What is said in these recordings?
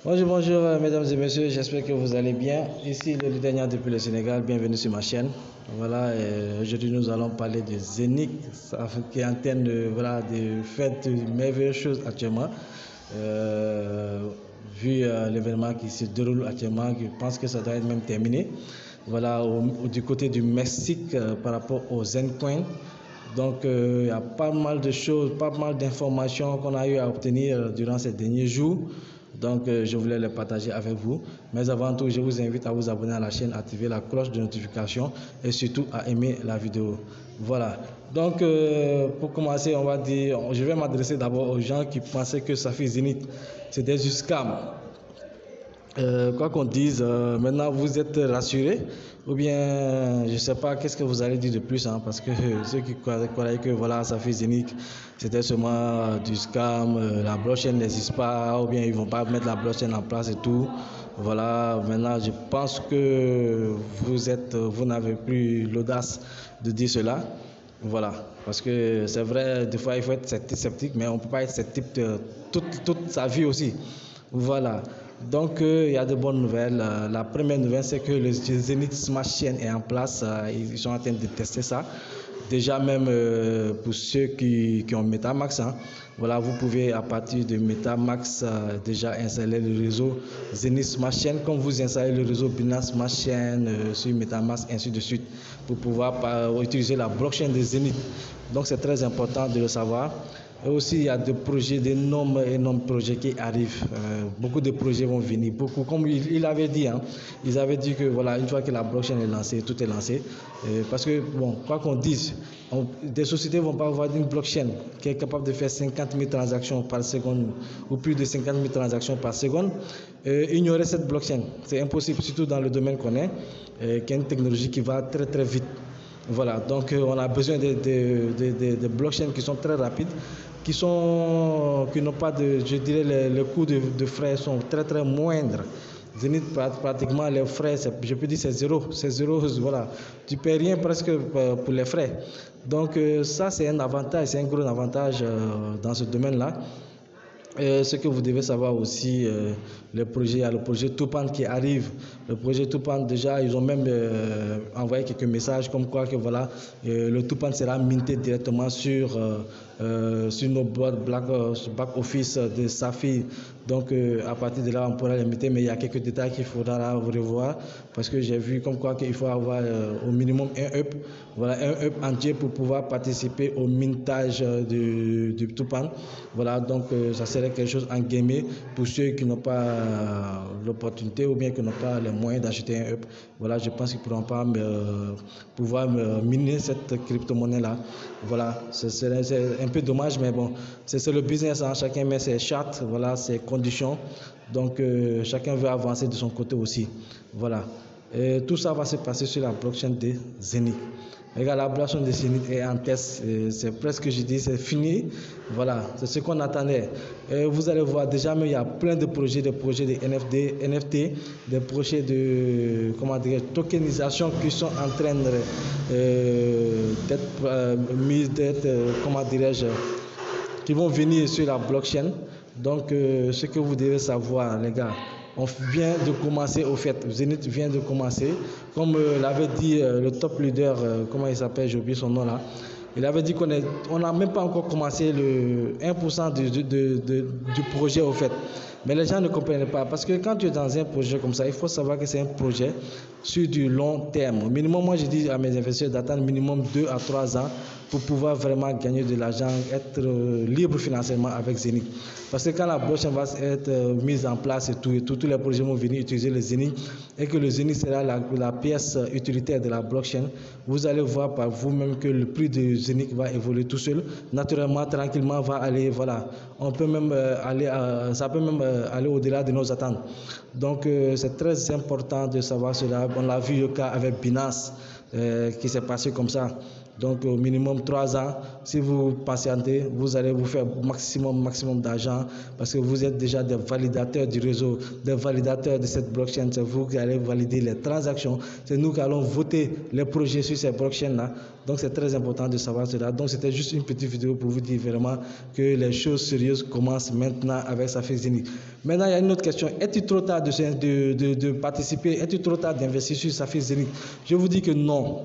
Bonjour, bonjour, mesdames et messieurs, j'espère que vous allez bien. Ici le leader depuis le Sénégal, bienvenue sur ma chaîne. Voilà, aujourd'hui nous allons parler de Zénith, qui est en train de faire de merveilleuses choses actuellement. Vu l'événement qui se déroule actuellement, je pense que ça doit être même terminé. Voilà, du côté du Mexique par rapport aux Zencoin. Donc, il y a pas mal de choses, pas mal d'informations qu'on a eu à obtenir durant ces derniers jours. Donc, je voulais les partager avec vous. Mais avant tout, je vous invite à vous abonner à la chaîne, à activer la cloche de notification et surtout à aimer la vidéo. Voilà. Donc, pour commencer, on va dire, je vais m'adresser d'abord aux gens qui pensaient que Safi Zenith, c'était du scam. Quoi qu'on dise, maintenant vous êtes rassurés ou bien je ne sais pas qu'est-ce que vous allez dire de plus, hein, parce que ceux qui croyaient que voilà, Safi Zenith c'était seulement du scam, la blockchain n'existe pas ou bien ils vont pas mettre la blockchain en place et tout. Voilà, maintenant je pense que vous n'avez plus l'audace de dire cela. Voilà, parce que c'est vrai, des fois il faut être sceptique, mais on ne peut pas être sceptique toute sa vie aussi. Voilà, donc il y a de bonnes nouvelles. La première nouvelle, c'est que le Zenith Smart Chain est en place. Ils sont en train de tester ça. Déjà même pour ceux qui ont Metamax, hein, voilà, vous pouvez à partir de Metamax déjà installer le réseau Zenith Smart Chain, comme vous installez le réseau Binance Smart Chain sur Metamax, ainsi de suite, pour pouvoir utiliser la blockchain de Zenith. Donc c'est très important de le savoir. Et aussi, il y a des projets, d'énormes projets qui arrivent. Beaucoup de projets vont venir. Beaucoup, comme il avait dit, hein, ils avaient dit que voilà, une fois que la blockchain est lancée, tout est lancé. Parce que, bon, quoi qu'on dise, des sociétés ne vont pas avoir une blockchain qui est capable de faire 50 000 transactions par seconde ou plus de 50 000 transactions par seconde. Ignorer cette blockchain, c'est impossible, surtout dans le domaine qu'on est, qui est une technologie qui va très très vite. Voilà, donc on a besoin de blockchains qui sont très rapides, qui n'ont pas de, je dirais, les coûts de frais sont très très moindres. Zenith, pratiquement les frais, je peux dire c'est zéro, voilà. Tu ne paies rien presque pour les frais. Donc ça c'est un avantage, c'est un gros avantage dans ce domaine-là. Ce que vous devez savoir aussi, il y a le projet Tupan qui arrive. Le projet Tupan, déjà, ils ont même envoyé quelques messages comme quoi que voilà, le Tupan sera minté directement sur nos boîtes back office de Safi. Donc, à partir de là, on pourra les minter, mais il y a quelques détails qu'il faudra revoir parce que j'ai vu comme quoi qu'il faut avoir au minimum un up, voilà, un up entier pour pouvoir participer au mintage du Tupan. Voilà, donc ça serait quelque chose en gamé pour ceux qui n'ont pas l'opportunité ou bien qui n'ont pas les moyens d'acheter un up. Voilà, je pense qu'ils ne pourront pas pouvoir miner cette crypto-monnaie-là. Voilà, c'est un peu dommage, mais bon, c'est le business, hein. Chacun met ses chartes, voilà, ses conditions. Donc, chacun veut avancer de son côté aussi. Voilà. Et tout ça va se passer sur la blockchain de Zenith. Regarde, la blockchain de Zenith est en test. C'est presque, je dis, c'est fini. Voilà, c'est ce qu'on attendait. Et vous allez voir, déjà, mais il y a plein de projets de NFT, des projets de, comment dire, tokenisation qui sont en train d'être mis, comment dirais-je, qui vont venir sur la blockchain. Donc, ce que vous devez savoir, les gars, on vient de commencer au fait, Zenith vient de commencer. Comme l'avait dit le top leader, comment il s'appelle, j'ai oublié son nom là. Il avait dit qu'on n'a même pas encore commencé le 1% du projet au fait. Mais les gens ne comprennent pas. Parce que quand tu es dans un projet comme ça, il faut savoir que c'est un projet sur du long terme. Au minimum, moi je dis à mes investisseurs d'attendre minimum 2 à 3 ans pour pouvoir vraiment gagner de l'argent, être libre financièrement avec Zenith. Parce que quand la blockchain va être mise en place et tous les projets vont venir utiliser le Zenith et que le Zenith sera la pièce utilitaire de la blockchain, vous allez voir par vous-même que le prix de Zenith va évoluer tout seul. Naturellement, tranquillement, va aller, voilà. On peut même ça peut même aller au-delà de nos attentes. Donc, c'est très important de savoir cela. On l'a vu le cas avec Binance qui s'est passé comme ça. Donc au minimum 3 ans, si vous patientez, vous allez vous faire maximum d'argent parce que vous êtes déjà des validateurs du réseau, des validateurs de cette blockchain. C'est vous qui allez valider les transactions. C'est nous qui allons voter les projets sur ces blockchains-là. Donc c'est très important de savoir cela. Donc c'était juste une petite vidéo pour vous dire vraiment que les choses sérieuses commencent maintenant avec Safi Zenith. Maintenant, il y a une autre question. Est-il trop tard de participer? Est-il trop tard d'investir sur Safi Zenith? Je vous dis que non.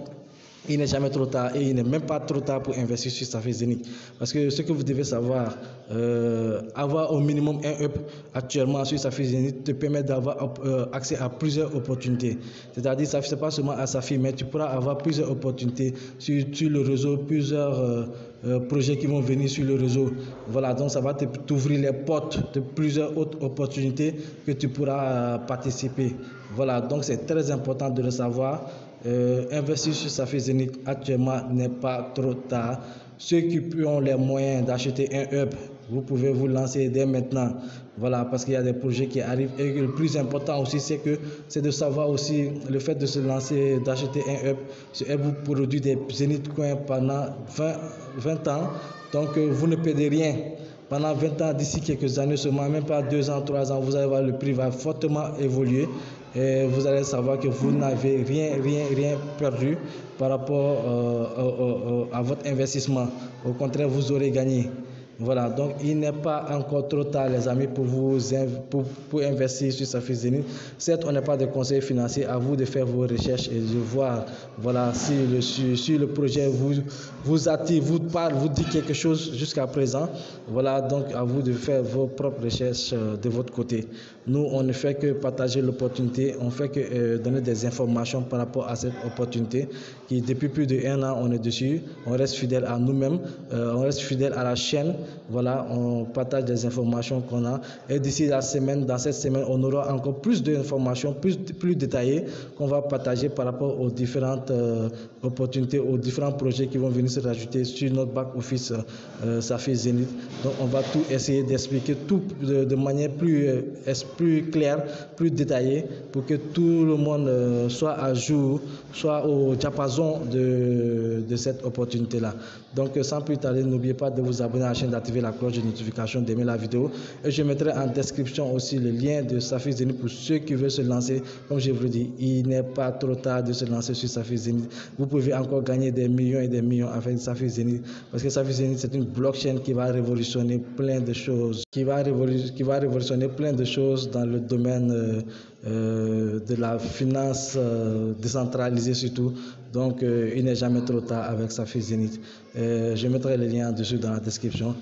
Il n'est jamais trop tard et il n'est même pas trop tard pour investir sur Safi Zenith. Parce que ce que vous devez savoir, avoir au minimum un up actuellement sur Safi Zenith te permet d'avoir accès à plusieurs opportunités. C'est-à-dire, ce n'est pas seulement à Safi, mais tu pourras avoir plusieurs opportunités sur le réseau, plusieurs projets qui vont venir sur le réseau. Voilà, donc ça va t'ouvrir les portes de plusieurs autres opportunités que tu pourras participer. Voilà, donc c'est très important de le savoir. Investir sur Safi Zenith actuellement n'est pas trop tard. Ceux qui ont les moyens d'acheter un hub, vous pouvez vous lancer dès maintenant. Voilà, parce qu'il y a des projets qui arrivent. Et le plus important aussi, c'est de savoir aussi le fait de se lancer, d'acheter un hub. Ce hub vous produit des Zenith Coins pendant 20 ans. Donc vous ne perdez rien. Pendant 20 ans, d'ici quelques années seulement, même pas 2 ans, 3 ans, vous allez voir le prix va fortement évoluer et vous allez savoir que vous n'avez rien perdu par rapport à votre investissement. Au contraire, vous aurez gagné. Voilà, donc il n'est pas encore trop tard, les amis, pour investir sur Safi Zenith. Certes, on n'a pas de conseil financier, à vous de faire vos recherches et de voir, voilà, si le projet vous attire, vous parle, vous dit quelque chose jusqu'à présent. Voilà, donc à vous de faire vos propres recherches de votre côté. Nous, on ne fait que partager l'opportunité, on ne fait que donner des informations par rapport à cette opportunité qui, depuis plus d'1 an, on est dessus. On reste fidèle à nous-mêmes, on reste fidèle à la chaîne. Voilà, on partage des informations qu'on a. Et d'ici dans cette semaine, on aura encore plus d'informations, plus détaillées qu'on va partager par rapport aux différentes opportunités, aux différents projets qui vont venir se rajouter sur notre back-office Safi Zenith. Donc, on va tout essayer d'expliquer tout de manière plus claire, plus détaillée pour que tout le monde soit à jour, soit au diapason de cette opportunité-là. Donc, sans plus tarder, n'oubliez pas de vous abonner à la chaîne, d'activer la cloche de notification, d'aimer la vidéo. Et je mettrai en description aussi le lien de Safi Zenith pour ceux qui veulent se lancer. Comme je vous le dis, il n'est pas trop tard de se lancer sur Safi Zenith. Vous pouvez encore gagner des millions et des millions avec Safi Zenith. Parce que Safi Zenith, c'est une blockchain qui va révolutionner plein de choses. Qui va révolutionner plein de choses dans le domaine de la finance décentralisée surtout. Donc, il n'est jamais trop tard avec Safi Zenith. Je mettrai le lien dessus dans la description.